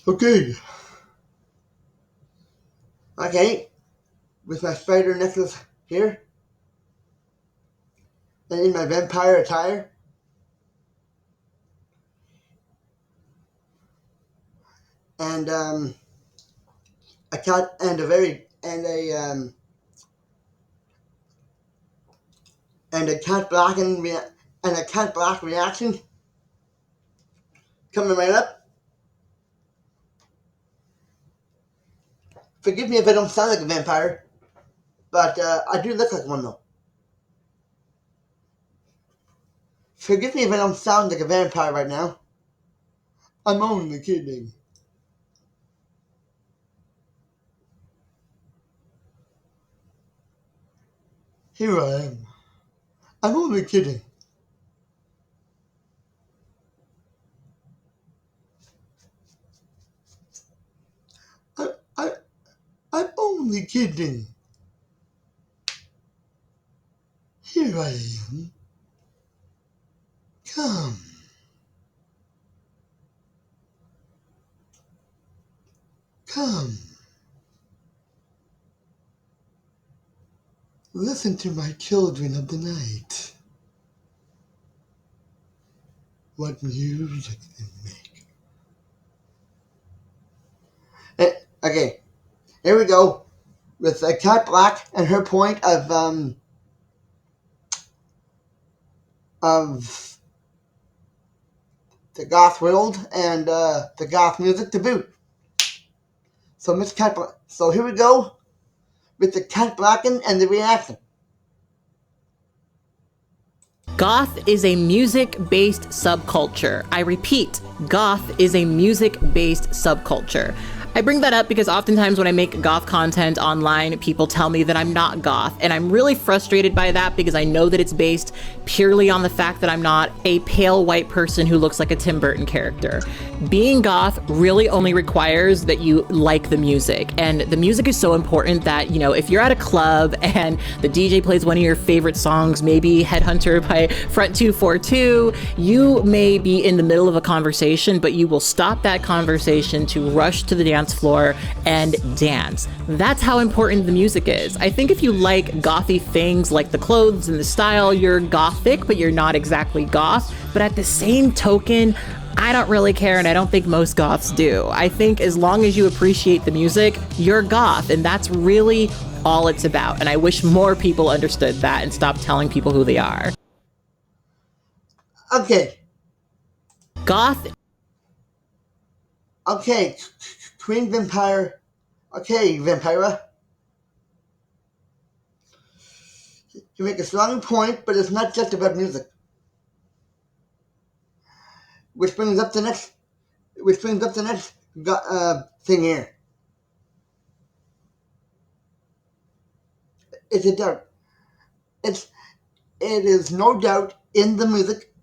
Okay, okay, with my spider necklace here, and in my vampire attire, and a cat and a very and a cat black and a cat black reaction coming right up. Forgive me if I don't sound like a vampire, but I do look like one though. Forgive me if I don't sound like a vampire right now. I'm only kidding. Here I am. I'm only kidding. I, I, I'm only kidding. Here I am. Come, come. Listen to my children of the night. What music they make. Okay, here we go with Kat Blaque and her point of the goth world and the goth music to boot. So Miss Kat Blaque. So here we go with the Kat Blaque and the reaction. Goth is a music-based subculture. I repeat, goth is a music-based subculture. I bring that up because oftentimes when I make goth content online, people tell me that I'm not goth, and I'm really frustrated by that because I know that it's based purely on the fact that I'm not a pale white person who looks like a Tim Burton character. Being goth really only requires that you like the music, and the music is so important that, you know, if you're at a club and the DJ plays one of your favorite songs, maybe Headhunter by Front 242, you may be in the middle of a conversation, but you will stop that conversation to rush to the dance floor and dance. That's how important the music is. I think if you like gothy things like the clothes and the style, you're gothic, but you're not exactly goth. But at the same token, I don't really care, and I don't think most goths do. I think as long as you appreciate the music, you're goth, and that's really all it's about. And I wish more people understood that and stopped telling people who they are. Okay, Goth. okay, Queen Vampire. Okay, Vampira. You make a strong point, but it's not just about music. Which brings up the next. Which brings up the next thing here. It's a doubt. It's it is no doubt in the music,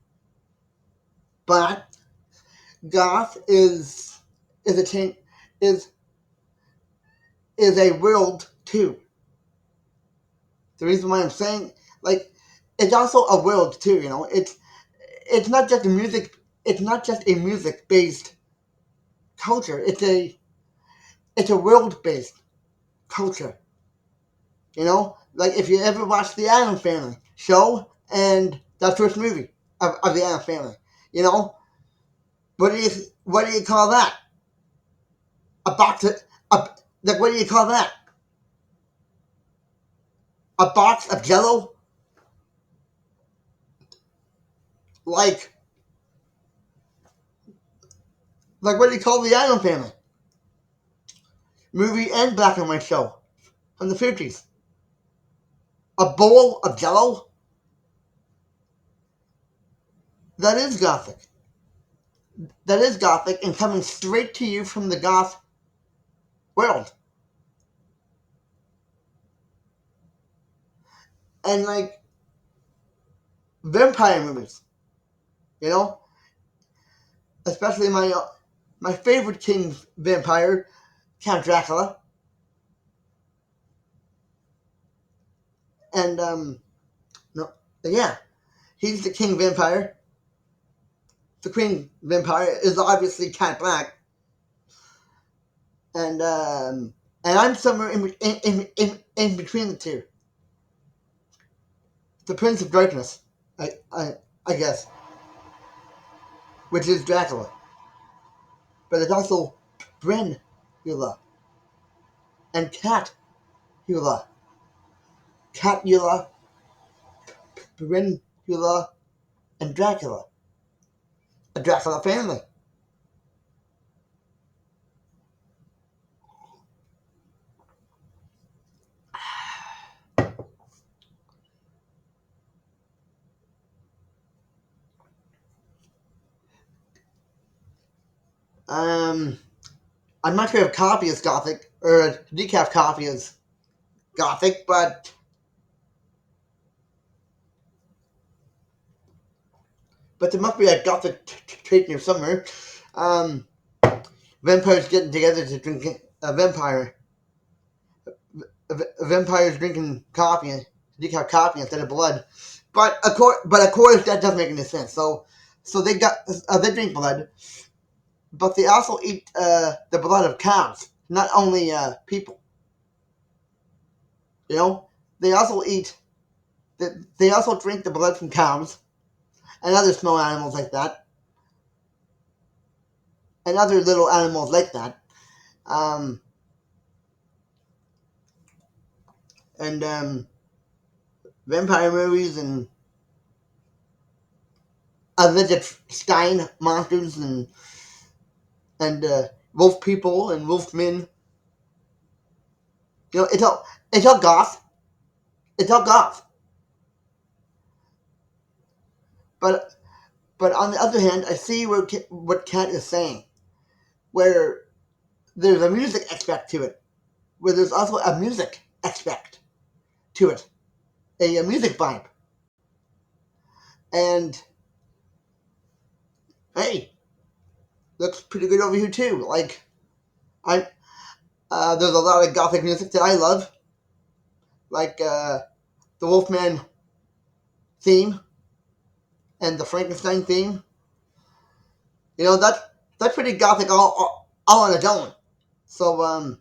but goth is a change is is a world too. The reason why I'm saying like it's also a world too. You know, it's not just a music. It's not just a music based culture. It's a world based culture. You know, like if you ever watched the Addams Family show and that first movie of the Addams Family, you know, what do you call that? A box of a, like what do you call that? A box of Jello? Like what do you call the Addams Family movie and black and white show from the 50s? A bowl of Jello? That is gothic. That is gothic and coming straight to you from the goth world. And like vampire movies, you know, especially my favorite king vampire, Count Dracula, and no, yeah, he's the king vampire. The queen vampire is obviously Kat Blaque, and I'm somewhere in between the two. The Prince of Darkness, I I I guess, which is Dracula, but it's also Brenula and Catula, Catula, Brenula, and Dracula, a Dracula family. Um, I'm not sure if coffee is gothic or decaf coffee is gothic, but there must be a gothic trait here somewhere. Um, Vampires getting together to drink a vampires drinking coffee, decaf coffee instead of blood. But of course that doesn't make any sense. So they drink blood, but they also eat the blood of cows, not only people. You know, they also eat. They also drink the blood from cows and other small animals like that, and other little animals like that. Um, and Vampire movies and alleged Stein monsters and wolf people and wolf men. You know, it's all goth. It's all goth. But but on the other hand, I see what Kat is saying, where there's a music aspect to it, where there's also a music aspect to it, a music vibe. And hey, looks pretty good over here too. Like I, there's a lot of gothic music that I love, like the Wolfman theme and the Frankenstein theme. You know that's pretty gothic all on its own. So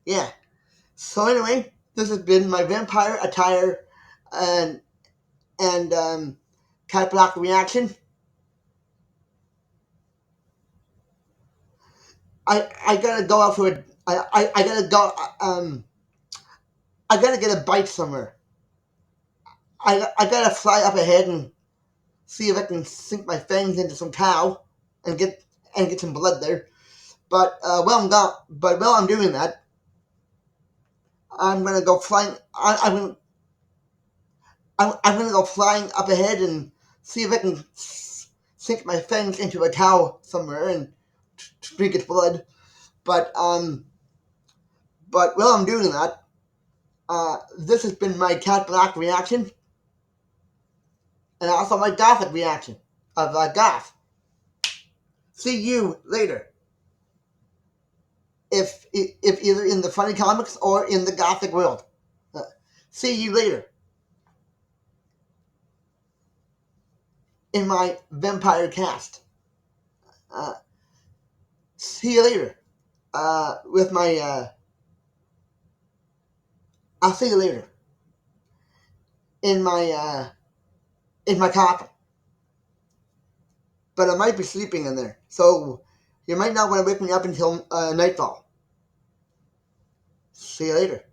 yeah. So anyway, this has been my vampire attire and and Kat Blaque reaction. I gotta go out for a I gotta go I gotta get a bite somewhere. I gotta fly up ahead and see if I can sink my fangs into some cow and get some blood there. But while I'm doing that, I'm gonna go flying. I'm gonna go flying up ahead and see if I can sink my fangs into a cow somewhere and drink its blood. But while I'm doing that, this has been my Kat Blaque reaction and also my Gothic reaction of Goth. See you later. If either in the funny comics or in the Gothic world. Uh, See you later in my vampire cast. Uh, See you later with my. I'll see you later in my coffin. But I might be sleeping in there, so you might not want to wake me up until nightfall. See you later.